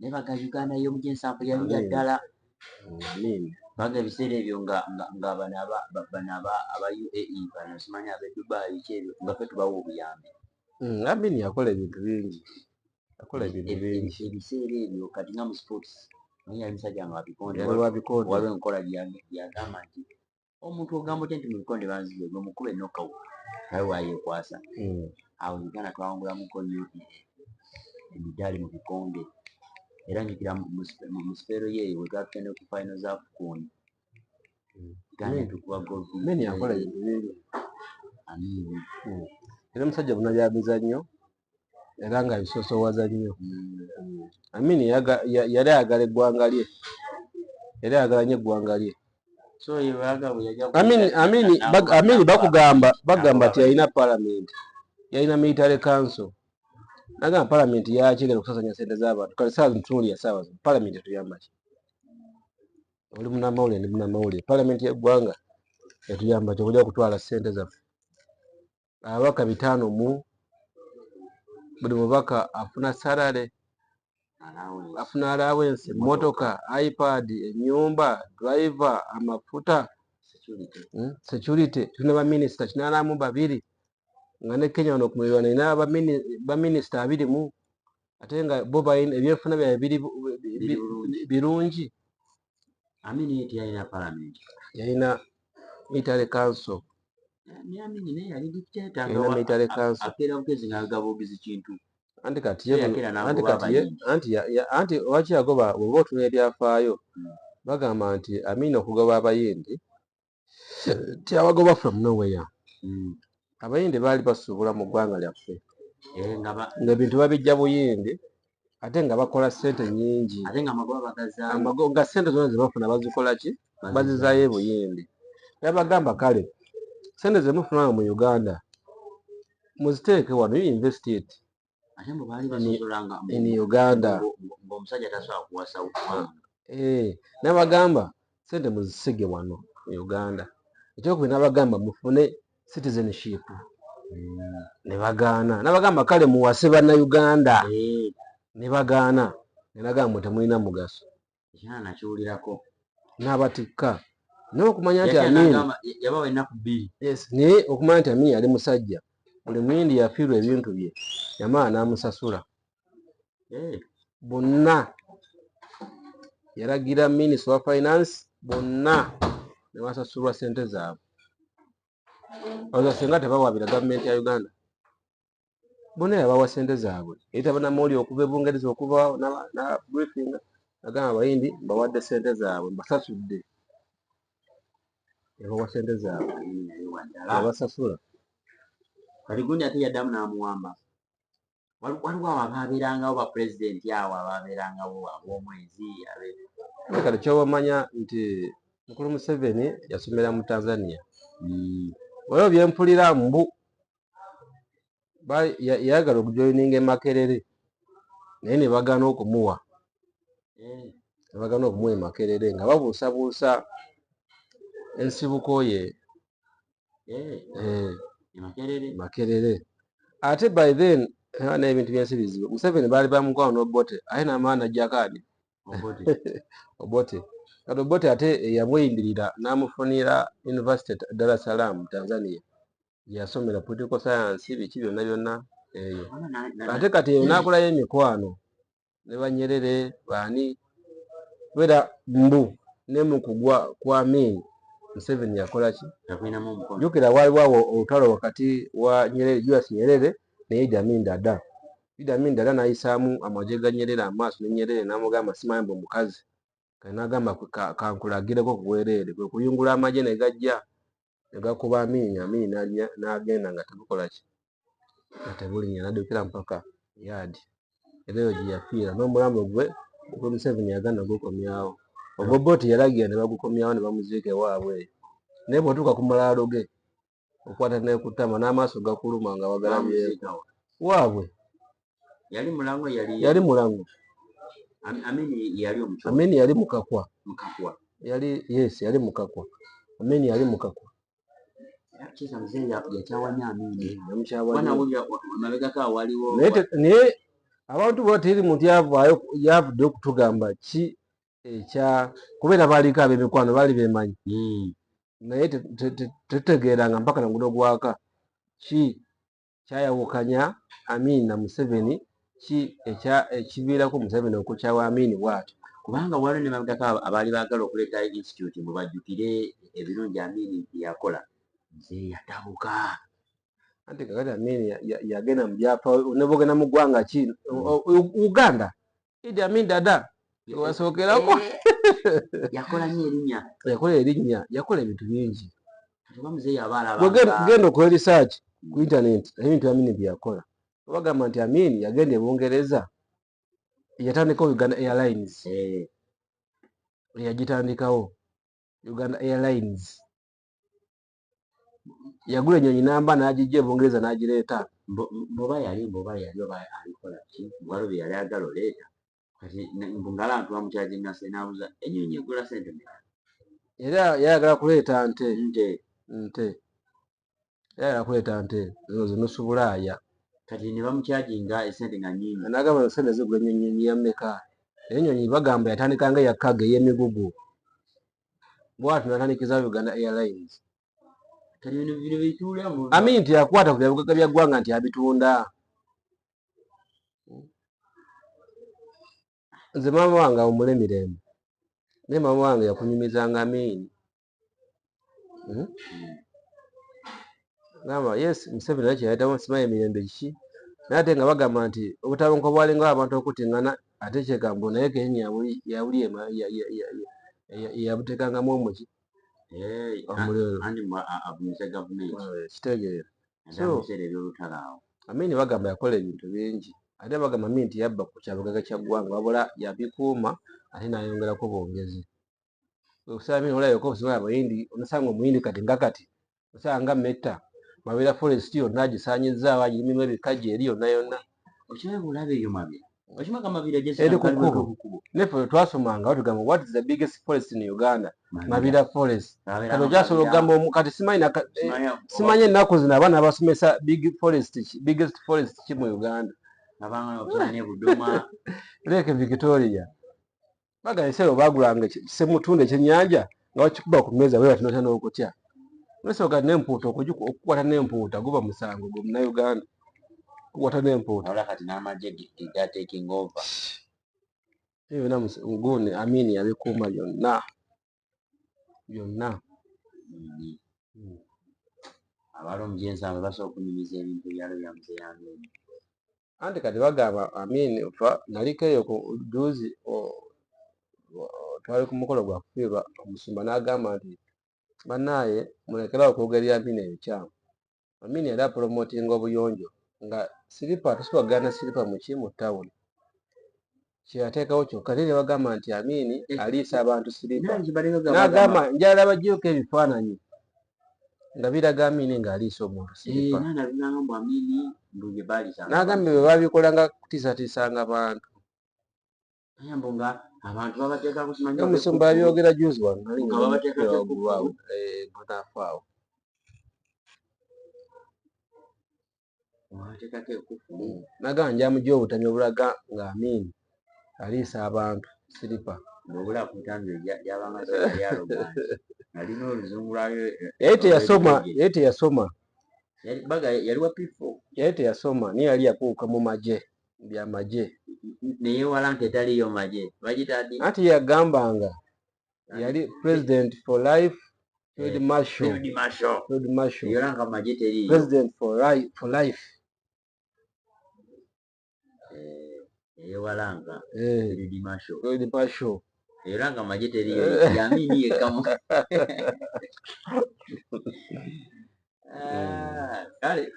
ne baga Uganda y'omujensambu yali yaddala baga ebiseera ebyo nga bano aba UAE bano simanyi ab'e Dubai kyebyo nga ffe tubawa obuyambi. Amini yakola ebintu bingi, ebiseera ebyo kati nga mu sports naye yali musajja nga wabikonde waliwo enkola gyagamba nti omuntu ogamba otya nti mu bikonde banzibye gwe mukube knockout naye wayeekwasa. Awo Uganda twawangulamuko nnyo emidaali mu bikonde era njukira mu sipeero ye we twatugenda ku final za AFCON Uganda tukuba gold. Amini yakola ebintu bingi. Amini era musajja buna mizannyo era nga bisoosowaza nnyo. Amini yali ayagala eggwanga lye, yali ayagala nnyo eggwanga lye. So Amini bagamba nti yalina parliament, yalina military council. Nagamba parliament yakigenda okusasanya ssente z'abantu kale saa ntunuli ya saawa parliament etuyamba ki? Oli munnamawulire ndi munnamawulire, parliament y'eggwanga etuyamba ki okujja kutwala ssente zaffe? Ababaka 5 mu buli mubaka afuna salary, afuna allowance, motoka, iPad, ennyumba, driver, amafuta, security. Tuna ba minister 82 nga ne Kenya wano kumulirwana ina ba minister 20 ate nga bo bayina ebyefuna bya birungi. Amini eti yalina parliament, yalina military council. Amini naye yali dictator Yalina military council. Akeera bugezi ng'agaba obugizi kintu. Anti waki yagoba bw'oba otunula ebyafaayo bagamba nti Amini okugoba abayindi tiyabagoba from nowhere. Abayindi baali basuubula mu ggwanga lyaffe ng'ebintu babijja buyindi ate nga bakola ssente nnyingi nga ssente zonna ze bafuna bazikola ki? Bazizaayo e buyindi. Yabagamba kale ssente ze mufuna mu Uganda muziteeke wano, you invest it in Uganda. Omusajja tasobola kuwasa ggwanga. Nabagamba ssente muzisige wano mu Uganda. Ekyokubiri nabagamba mufune citizenship. Ne bagaana. Nabagamba kale muwase bannayuganda. Ne bagaana. Ne nagamba temulina mugaso. Nakiwulirako. N'abatikka. N'okumanya nti Amini yabawa ennaku 2. Yes, naye okumanya nti Amini yali musajja. Buli muyindi yafiirwa ebintu bye yamala n'amusasula. Bonna yalagira Minister wa Finance bonna ne basasulwa ssente zaabwe. Ozo singa tebawabira gavumenti ya Uganda bonna yabawa ssente zaabwe. Eyitaba namawulire okuva e Bungereza okuva na briefing agamba abayindi bawadde ssente zaabwe mbasasudde. Yabawa ssente zaabwe yabasasula. Kati gundi ate yaddamu n'amuwamba. Waliwo abo abaabeerangawo ba pulezidenti awo abaabeerangawo ab'omwezi kati kyobamanya nti mukulu Museveni yasomera mu Tanzania. Waliwo byempulira mbu yayagala okujoyininga Makerere naye ne bagaana okumuwa. Ne bagaana okumuwa e Makerere nga babuusabuusa ensibuko ye. Makerere. Ate by then n'ebintu byensi bizibu. Museveni baali bamukwano n'Obote aye n'amaana ajjako Obote. Kati Obote ate yamuyindirira n'amufunira University Dar es Salaam Tanzania yasomera political science biki byonna byonna eyo. Ate kati eyo n'akolayo emikwano ne Banyerere baani wera mbu ne mu kugwa kwa Amini Museveni yakola ki? Jukira waliwo olutalo wakati wa Julius Nyerere ne Idi Amin Dada. Idi Amin Dada n'ayisaamu amagye ga Nyerere amaaso ne Nyerere n'amugamba simanyi mbu mukazi. Kati n'agamba kankulagireko ku bwereere. Kwe kuyungula amagye ne gajja ne gakuba Amini. Amini n'agenda nga tebukola ki? Nga tebulinnya n'addukira mpaka yaadi. Era eyo gye yafiira n'omulambo gwe Mukulu Museveni yagenda gukomyawo. Obote yalagira ne bagukomyawo ne bamuziika ewaabwe eyo. Naye bw'otuuka ku malaalo ge okwata ne ku ttama n'amaaso gakuluma nga wagalabyeko waabwe. Yali mulango yali mulango. Amini yali mukakwa. Yali mukakwa. Amini yali mukakwa. Kisa mzee yakyawanya Amini. Yamukyawanya. Bwana wulira mabegako waliwo. Naye abantu bo teri muntu yavudde okutugamba ki ekya kubeera baaliko ab'emikwano baali bemanyi naye tetutegeeranga mpaka na guno gwaka ki kyayawukanya Amin na Museveni, ki ekiviirako Museveni okukyawa Amin bw'atyo. Kubanga waliwo ne babudako abaali baagala okuleeta institute mwe bajjukire ebirungi Amin yakola, nze yatabuka. Anti kakati Amin yagenda mu byafaayo ne bw'ogenda mu ggwanga ki Uganda, Idi Amin Dada wasookerako yakola nnyo erinnya, yakola ebintu bingi. Oba muzeeyi abaala genda okukola research ku internet ebintu Amin bye yakola. Bagamba nti Amin yagenda e Bungereza yatandikawo Uganda Airlines, yagitandikawo Uganda Airlines, yagula ennyonyi namba n'agijja e Bungereza n'agireeta. Mboba yali oba alikola ki waliwo bye yali agala oleeta kati ngala ntwa mukyazinga senaabuza ennyonyi egula sente mmeka, era yayagala kuleeta nte yayagala kuleeta nte zinusu Bulaaya. Kati ne bamukyajinga esente nga nnyingi, n'agamba sente zigula ennyonyi ya mmeka. Ennyonyi bagamba yatandika nga yakkaga ey'emigugu, bw'atyo n'atandikiza Uganda Airlines. Kati bino bituulamu Amin nti yakwata ku byabugaga bya ggwanga nti abitunda. Nze maama wange awummule mirembe, naye maama wange yakunyumizanga Amin. Gamba yes Museveni naye kyeyayitamu simanyi emirembe kiki, naye ate nga bagamba nti obutabonko bwalingawo abantu okutingana ate kyegambo naye kenyi yawuli yabuteekangamu omuki omuliro abunyisa gavumenti kitegeera. So ebyolutalo awo Amin bagamba yakola ebintu bingi, ate bagamba Amin nti yabba ku kyabugaga kya ggwanga wabula yabikuuma ate n'ayongerako bwongezi. Okusaba Amin olabeko obusinga abayindi onasanga omuyindi kati nga kati osanga Metta Mabira forest yonna agisaanyizzaawo agirimu ebikajjo eri yonna yonna. Okimanyi bw'olaba eyo Mabira, okimanyi Mabira eri ku kkubo neffe twasomanga batugamba what is the biggest forest in Uganda? Mabira forest. Kati okyasobola okugamba kati simanyi ennaku zino abaana abasomesa biggest forest ki mu Uganda. Lake Victoria bagamba ekiseera baagulanga Ssemutundu ekyennyanja nga bakikuba ku mmeeza bwe batinoota n'okutya. Nesooka n'empuuta okukwata n'empuuta guba musango gwe Munnayuganda okukwata n'empuuta. Wala kati n'amagye ga taking over. Byonna guuni Amin yabikuuma byonna. Abaali omujensaamwe basobola okunyumiza ebintu byalo bya muzeeyi Amin. Anti kati bagamba Amin naliko eyo ku juzi twali ku mukolo gwa kufiirwa omusumba n'agamba nti bannaaye mulekerawo okwogerera Amin ebikyamu. Amin yali apromotinga obuyonjo nga siripa tosobola kugenda siripa mu ttawuni kyeyateekawo kyokka naye bagamba nti Amin aliisa abantu siripa. N'agamba njala baggyeko ebifaananyi nga biraga Amin ng'aliisa omuntu siripa. N'agamba bwe babikolanga kutiisatiisanga bantu. Omusumba yabyogera juzi wano munafaawo. N'agamba njamujja obutamya obulaga nga Amin aliisa abantu siripa. Yali teyasoma naye yali yakuuka mu magye byamagye neyewala nti etaliyo magye bagitadde. Anti yagambanga yali president for life Field Marshal era nga magye teriyo president for life. Eyewalanga Field Marshal era nga magye teriyo Amin yekamu. Kale